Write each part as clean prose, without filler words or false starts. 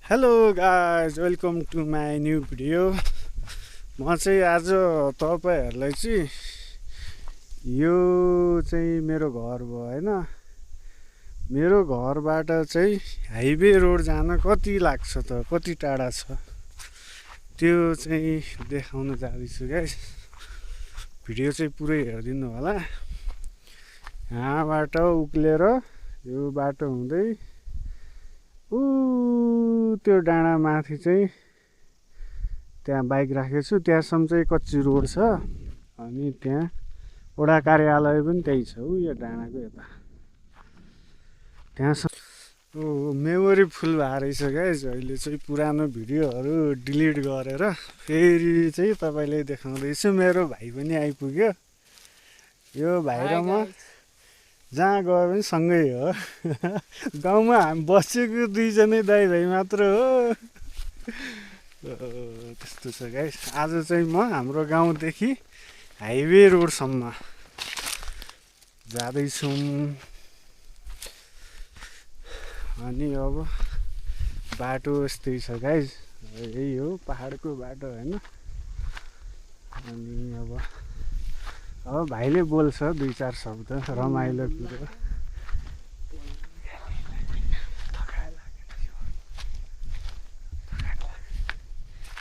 Hello guys welcome to my new video. म चाहिँ आज तपाईँहरूलाई चाहिँ यो चाहिँ मेरो घर भयो होइन। मेरो घरबाट चाहिँ हाइवे रोड जान कति लाग्छ त, कति टाढा छ त्यो चाहिँ देखाउन जाँदैछु गाइज। भिडियो चाहिँ पुरै हेरिदिनु होला। यहाँबाट उक्लेर यो बाटो हुँदै त्यो डाँडा माथि चाहिँ त्यहाँ बाइक राखेको छु। त्यहाँसम्म चाहिँ कच्ची रोड छ अनि त्यहाँ वडा कार्यालय पनि त्यही छ। यो डाँडाको यता त्यहाँसम्म मेमोरी फुल भएर रहेछ गाइज। अहिले चाहिँ पुरानो भिडियोहरू डिलिट गरेर फेरि चाहिँ तपाईँले देखाउँदैछु। मेरो भाइ पनि आइपुग्यो। यो भाइ र म जहाँ गयो पनि सँगै हो। गाउँमा हामी बसेको दुईजनै दाइ भाइ मात्र हो। त्यस्तो छ गाइस। आज चाहिँ म हाम्रो गाउँदेखि हाइवे रोडसम्म जाँदैछौँ। अनि अब बाटो यस्तै छ गाइस। यही हो पहाडको बाटो होइन। अनि अब भाइले बोल्छ दुई चार शब्द रमाइलो कुरो।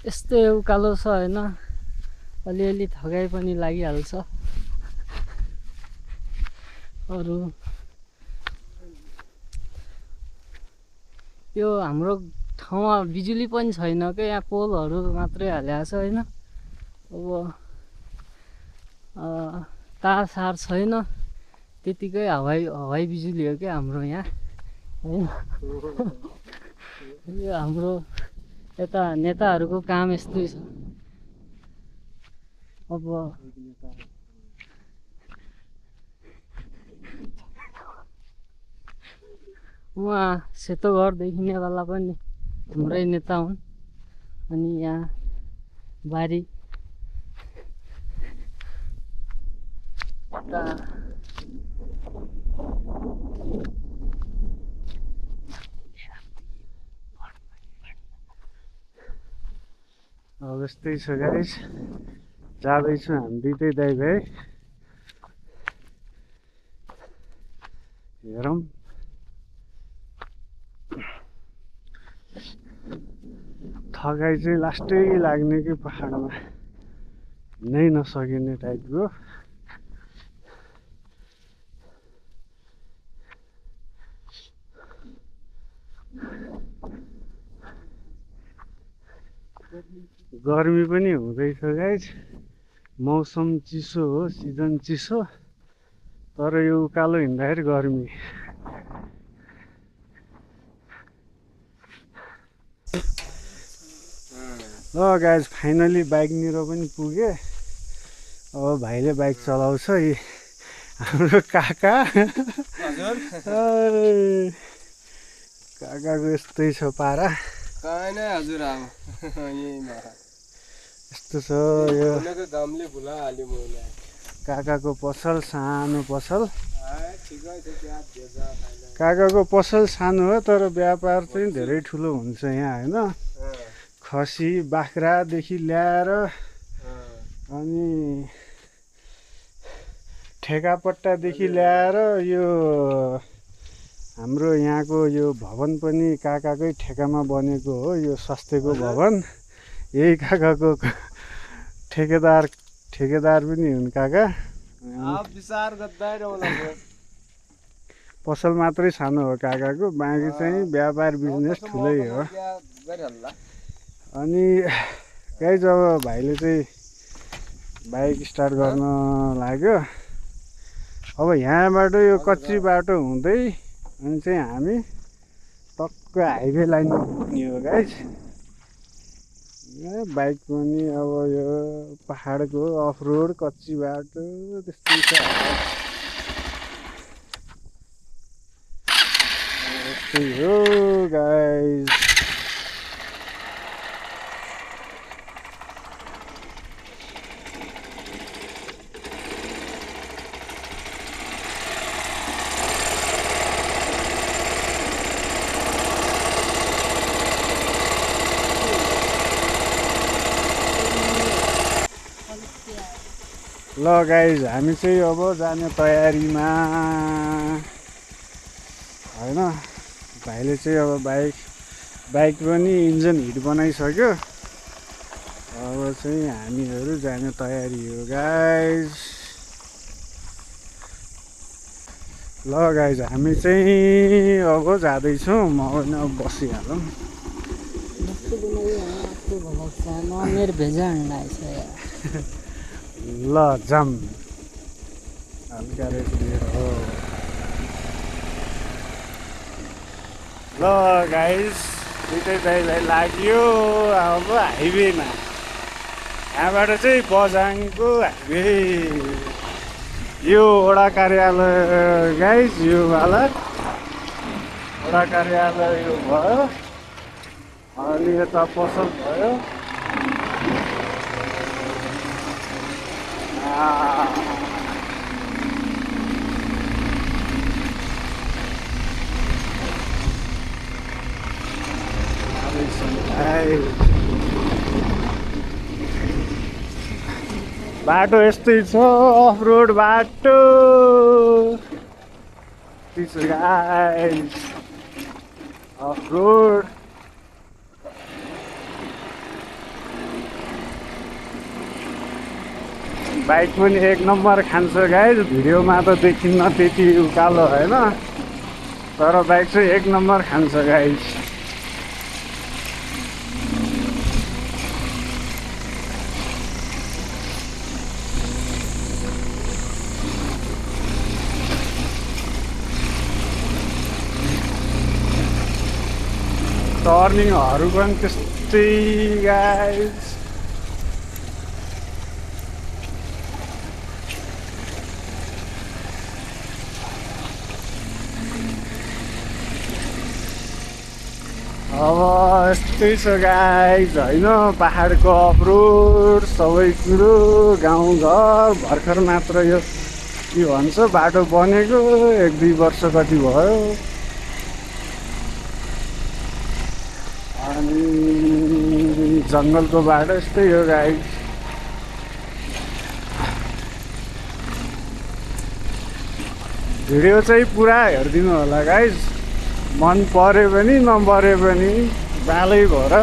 यस्तो उकालो छ होइन, अलिअलि थकाइ पनि लागिहाल्छ। अरू यो हाम्रो ठाउँमा बिजुली पनि छैन क्या, यहाँ पोलहरू मात्रै हालेको छ होइन। अब तार सार छैन, त्यतिकै हवाई बिजुली हो क्या हाम्रो यहाँ होइन। यो हाम्रो यता नेताहरूको काम यस्तै छ। अब उहाँ सेतो घर देखिनेवाला पनि हाम्रै नेता हुन्। अनि यहाँ बारी अब यस्तै छ गाइस। जाँदैछु हामी दुइटै दाइ भाइ। हेरौँ थकाइ चाहिँ लास्टै लाग्ने कि पहाडमा हिँड्नै नसकिने टाइपको। गर्मी पनि हुँदैछ गाइस। मौसम चिसो हो, सिजन चिसो, तर यो उकालो हिँड्दाखेरि गर्मी। ल गाइस फाइनली बाइकनिर पनि पुगे। अब भाइले बाइक चलाउँछ। हाम्रो काका काकाको यस्तै छ पारा। हजुर यस्तो छ यो काकाको पसल, सानो पसल। काकाको पसल सानो हो तर व्यापार चाहिँ धेरै ठुलो हुन्छ यहाँ होइन। खसी बाख्रादेखि ल्याएर अनि ठेकापट्टादेखि ल्याएर यो हाम्रो यहाँको यो भवन पनि काकाकै ठेकामा बनेको हो। यो स्वास्थ्यको भवन यही काकाको ठेकेदार पनि हुन् काका। पसल मात्रै सानो हो काकाको, बाँकी चाहिँ व्यापार बिजनेस ठुलै हो। अनि गाइस अब भाइले चाहिँ बाइक स्टार्ट गर्न लाग्यो। अब यहाँबाट यो कच्ची बाटो हुँदै अनि चाहिँ हामी टक्क हाइवे लाइनमा पुग्ने हो गाइस। बाइक पनि अब यो पहाडको अफ रोड कच्ची बाटो त्यस्तै छ। यस्तै हो गाइस। ल गाइज हामी चाहिँ अब जाने तयारीमा होइन। भाइले चाहिँ अब बाइक पनि इन्जिन हिट बनाइसक्यो। अब चाहिँ हामीहरू जाने तयारी हो गाइज। ल गाइज हामी चाहिँ अब जाँदैछौँ। म पनि अब बसिहालौँ। मेरो भेजा अंडा है ल जाम हल्का रेस्ट हो। ल गाइस दुइटै दाइलाई लाग्यो अब हाइवेमा। यहाँबाट चाहिँ बझाङको हाइवे यो वडा कार्यालय गाइस। यो वाला वडा कार्यालय यो भयो। अनि यता पसल भयो। बाटो यस्तै छ अफ रोड बाटो। अफ रोड बाइक पनि एक नम्बर खान्छ गाइस। भिडियोमा त देखिन्न त्यति उकालो होइन, तर बाइक चाहिँ एक नम्बर खान्छ गाइस। टर्निङहरू पनि त्यस्तै गाइस। अब यस्तै छ गाइस होइन। पाहाडको अफरोड सबै कुरो गाउँघर भर्खर मात्र यो के भन्छ बाटो बनेको 1-2 वर्ष कति भयो। अनि जङ्गलको बाटो यस्तै हो गाइस। भिडियो चाहिँ पुरा हेरिदिनु होला गाइस। मन पऱ्यो पनि नपऱ्यो पनि बालै भएर।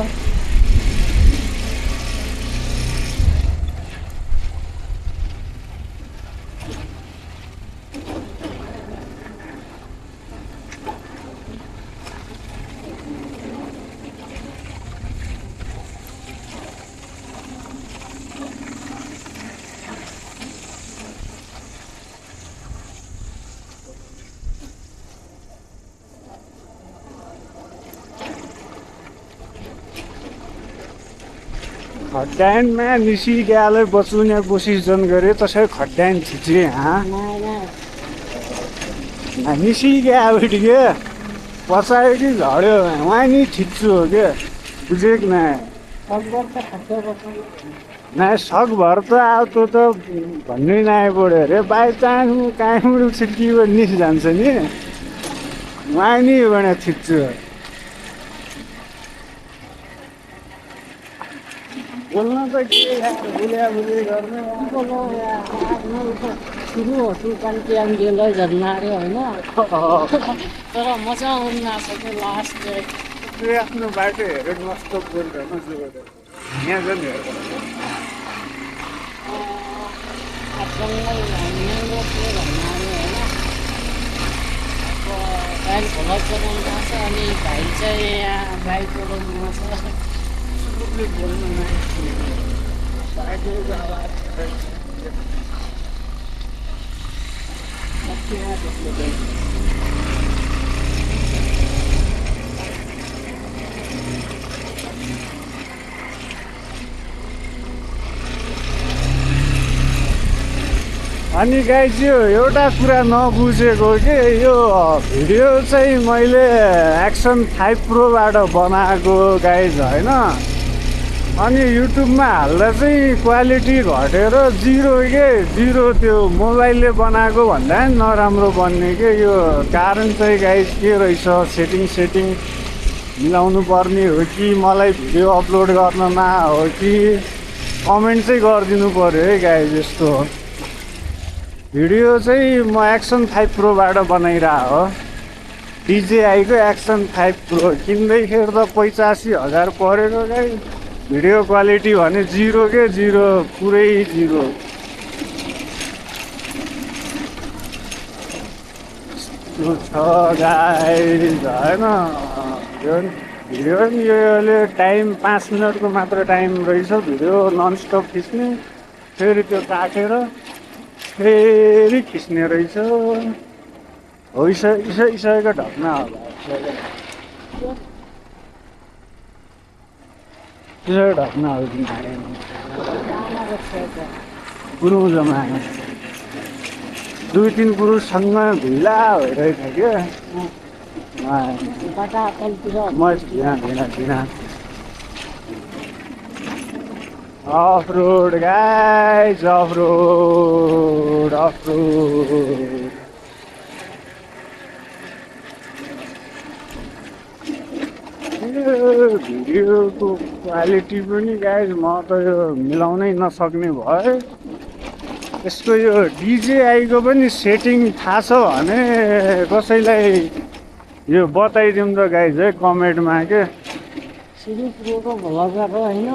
खड्डानमा निस्किहाले बचाउने कोसिस जन गरे तसै खड्डान खिचे हाँ निस्किया के पचायो कि झड्यो वहाँ नि खिच्छु हो क्या बुझेको न सकभर त अब त्यो त भन्नै नआइ पऱ्यो अरे। बाई चान्स कहाँबाट छिर्कियो निस जान्छ नि वहाँ नि भने खिच्छु। बोल्न त के बुले गर्ने सुरु होटु कान्तियाङ गेलै झर्ना अरे होइन। तर मजा आउनु नसक्यो लास्ट त्यो आफ्नो बाटो हेरेर नस्तो बोल्दैन यहाँ झन् हेर्नु बाइक भ्लग चलाउनु थाल्छ। अनि भाइ चाहिँ यहाँ बाइक चलाउनु आउँछ। बोल्नु अनि गाइस यो एउटा कुरा नबुझेको के यो भिडियो चाहिँ मैले एक्सन 5 प्रोबाट बनाएको गाइस होइन। अनि युट्युबमा हाल्दा चाहिँ क्वालिटी घटेर जिरो त्यो मोबाइलले बनाएको भन्दा नराम्रो बन्ने के। यो कारण चाहिँ गाइस के रहेछ सेटिङ मिलाउनु पर्ने हो कि मलाई भिडियो अपलोड गर्नमा हो कि कमेन्ट चाहिँ गरिदिनु पर्यो है गाइस। यस्तो भिडियो चाहिँ म एक्सन 5 प्रोबाट बनाइरहेको हो। DJI-को एक्सन 5 प्रो किन्दैखेरि त 85,000 परेको गाई। भिडियो क्वालिटी भने जिरो के जिरो, पुरै जिरो। यस्तो छ गाइज होइन। भिडियो पनि योले टाइम 5 मिनटको मात्र टाइम रहेछ। भिडियो ननस्टप खिच्ने, फेरि त्यो काटेर फेरि खिच्ने रहेछ। हो इसैको ढकना होला। त्यसै ढकना हो गुरुङ जमाना 2-3 पुरुषसँग भिला भइरहेछ क्या। म धिना off road guys, off road. भिडियोको क्वालिटी पनि गाइज म त यो मिलाउनै नसक्ने भए। यसको यो DJI-को पनि सेटिङ थाहा छ भने कसैलाई यो बताइदिउँ त गाइज है कमेन्टमा के। प्रोको भ्लगर हो होइन।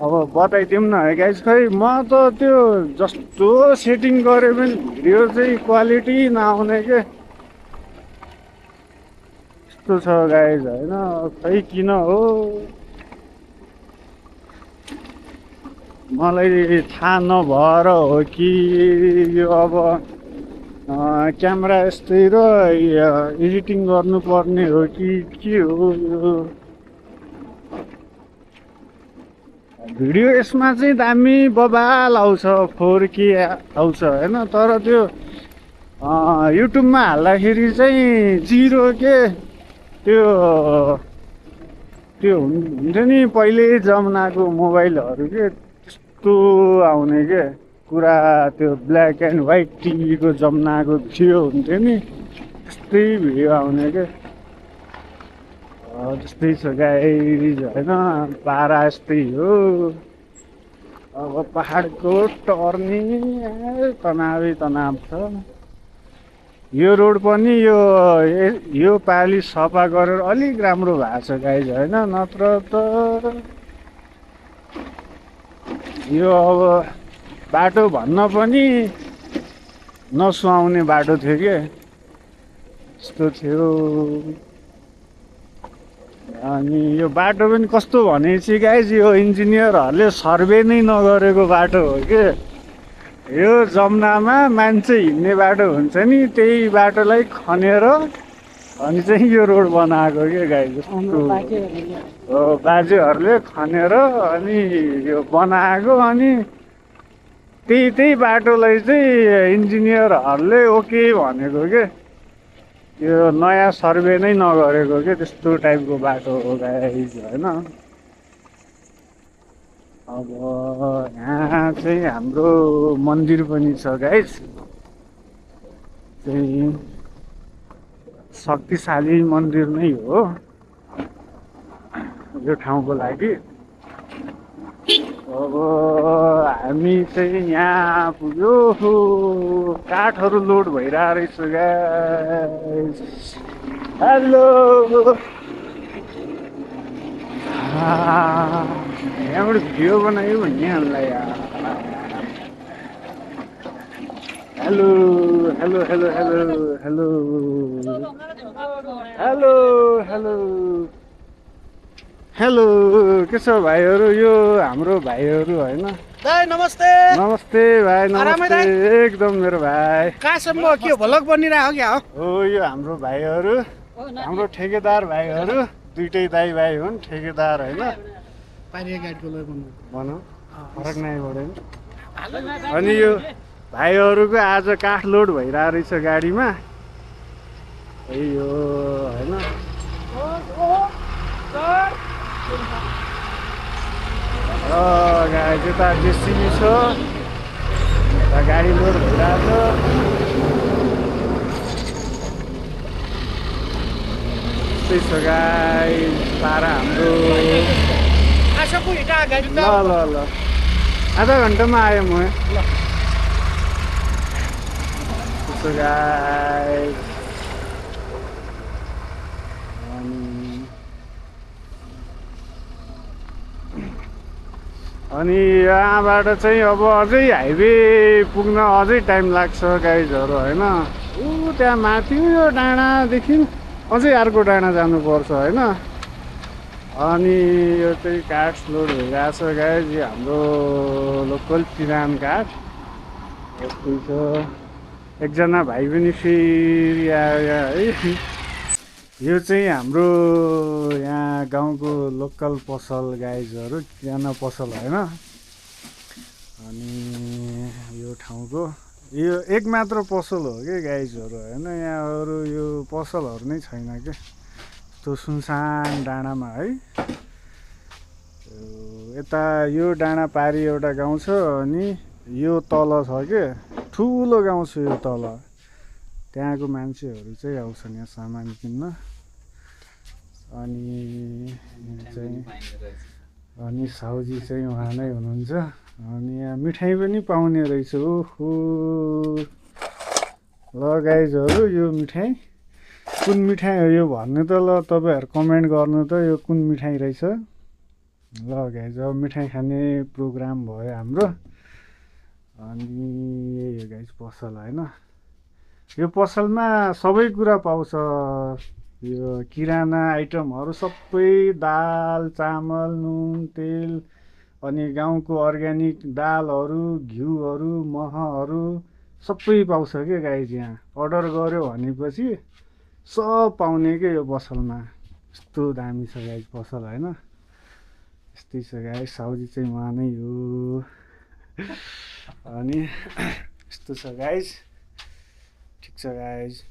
अब बताइदिउँ न है गाइज। खै म त त्यो जस्तो सेटिङ गरे पनि भिडियो चाहिँ क्वालिटी नआउने के। यस्तो छ गाइज होइन। खै किन हो मलाई थाहा नभएर हो कि यो अब क्यामेरा यस्तै र एडिटिङ गर्नुपर्ने हो कि के हो यो। भिडियो यसमा चाहिँ दामी बबाल आउँछ, 4K आउँछ होइन। तर त्यो युट्युबमा हाल्दाखेरि चाहिँ जिरो के त्यो हुन्थ्यो नि पहिले जमानाको मोबाइलहरू के, त्यस्तो आउने के पुरा। त्यो ब्ल्याक एन्ड व्हाइट टिभीको जमानाको भिडियो हुन्थ्यो नि, त्यस्तै भिडियो आउने के। त्यस्तै छ गाइज होइन। पारा यस्तै हो। अब पहाडको टर्निङ तनाव छ। यो रोड पनि यो पालि सफा गरेर अलिक राम्रो भएको छ गाइज होइन। नत्र त यो अब बाटो भन्न पनि नसुहाउने बाटो थियो के, यस्तो थियो। अनि यो बाटो पनि कस्तो भनेपछि गाइज यो इन्जिनियरहरूले सर्वे नै नगरेको बाटो हो के। यो जमानामा मान्छे हिँड्ने बाटो हुन्छ नि, त्यही बाटोलाई खनेर अनि चाहिँ यो रोड बनाएको के गाइज। बाजेहरूले खनेर अनि यो बनाएको। अनि त्यही बाटोलाई चाहिँ इन्जिनियरहरूले ओके भनेको के। यो नयाँ सर्वे नै नगरेको के, त्यस्तो टाइपको बाटो हो गाइज होइन। अब यहाँ चाहिँ हाम्रो मन्दिर पनि छ गाइज। चाहिँ शक्तिशाली मन्दिर नै हो यो ठाउँको लागि। अब हामी चाहिँ यहाँ पुग्यो। काठहरू लोड भइरहेको रहेछ गाइज। हेलो यहाँबाट भिडियो बनायो भन्ने हामीलाई यार। Hello hello hello hello hello hello hello hello के छ भाइहरू? यो हाम्रो भाइहरू होइन। नमस्ते नमस्ते भाइ, नमस्ते एकदम मेरो भाइ। कहाँसम्म के भ्लग बनिरहेको क्या हो? यो हाम्रो भाइहरू, हाम्रो ठेकेदार भाइहरू। दुइटै दाइ भाइ हुन्, ठेकेदार होइन। भनौँ फरक नै परेन। अनि यो भाइहरूको आज काठ लोड भइरहेको रहेछ गाडीमा। यो होइन गाडी यता जेसिबी छ, गाडी लोड भइरहेको छ। त्यस्तै छ गाई पारा हाम्रो। आशा पुगेका गाडी ल ल ल आधा घन्टामा आयो म त्यसो गाइस अनि यहाँबाट चाहिँ अब अझै हाइवे पुग्न अझै टाइम लाग्छ गाइजहरू होइन। ऊ त्यहाँ माथि यो डाँडादेखि अझै अर्को डाँडा जानुपर्छ होइन। अनि यो चाहिँ काठ लोड भइरहेछ गाइज, यो हाम्रो लोकल पिरान काठ यस्तै छ। एकजना भाइ पनि फेरि आयो है। यो चाहिँ हाम्रो यहाँ गाउँको लोकल पसल गाइजहरू, किराना पसल होइन। अनि यो ठाउँको यो एक मात्र पसल हो कि गाइजहरू होइन, यहाँ अरू यो पसलहरू नै छैन कि, यस्तो सुनसान डाँडामा है। यता यो डाँडा पारि एउटा गाउँ छ, अनि यो तल छ कि ठुलो गाउँ छ यो तल, त्यहाँको मान्छेहरू चाहिँ आउँछन् यहाँ सामान किन्न। अनि साउजी चाहिँ उहाँ नै हुनुहुन्छ। अनि यहाँ मिठाई पनि पाउने रहेछ। ओहो ल गाइजहरू, यो मिठाई कुन मिठाई हो यो भन्नु त, ल तपाईँहरू कमेन्ट गर्नु त यो कुन मिठाई रहेछ। ल गाइज अब मिठाई खाने प्रोग्राम भयो हाम्रो। अनि यही हो गाइज पसल होइन। यो पसलमा सबै कुरा पाउँछ, यो किराना आइटमहरू सबै, दाल चामल नुन तेल, अनि गाउँको अर्ग्यानिक दालहरू घिउहरू महहरू सबै पाउँछ क्या गाइज। यहाँ अर्डर गऱ्यो भनेपछि सब पाउने क्या यो पसलमा। यस्तो दामी छ गाइज पसल होइन। यस्तै छ गाइज, साउजी चाहिँ उहाँ नै हो। अनि यस्तो छ गाइज, ठिक छ गाइज।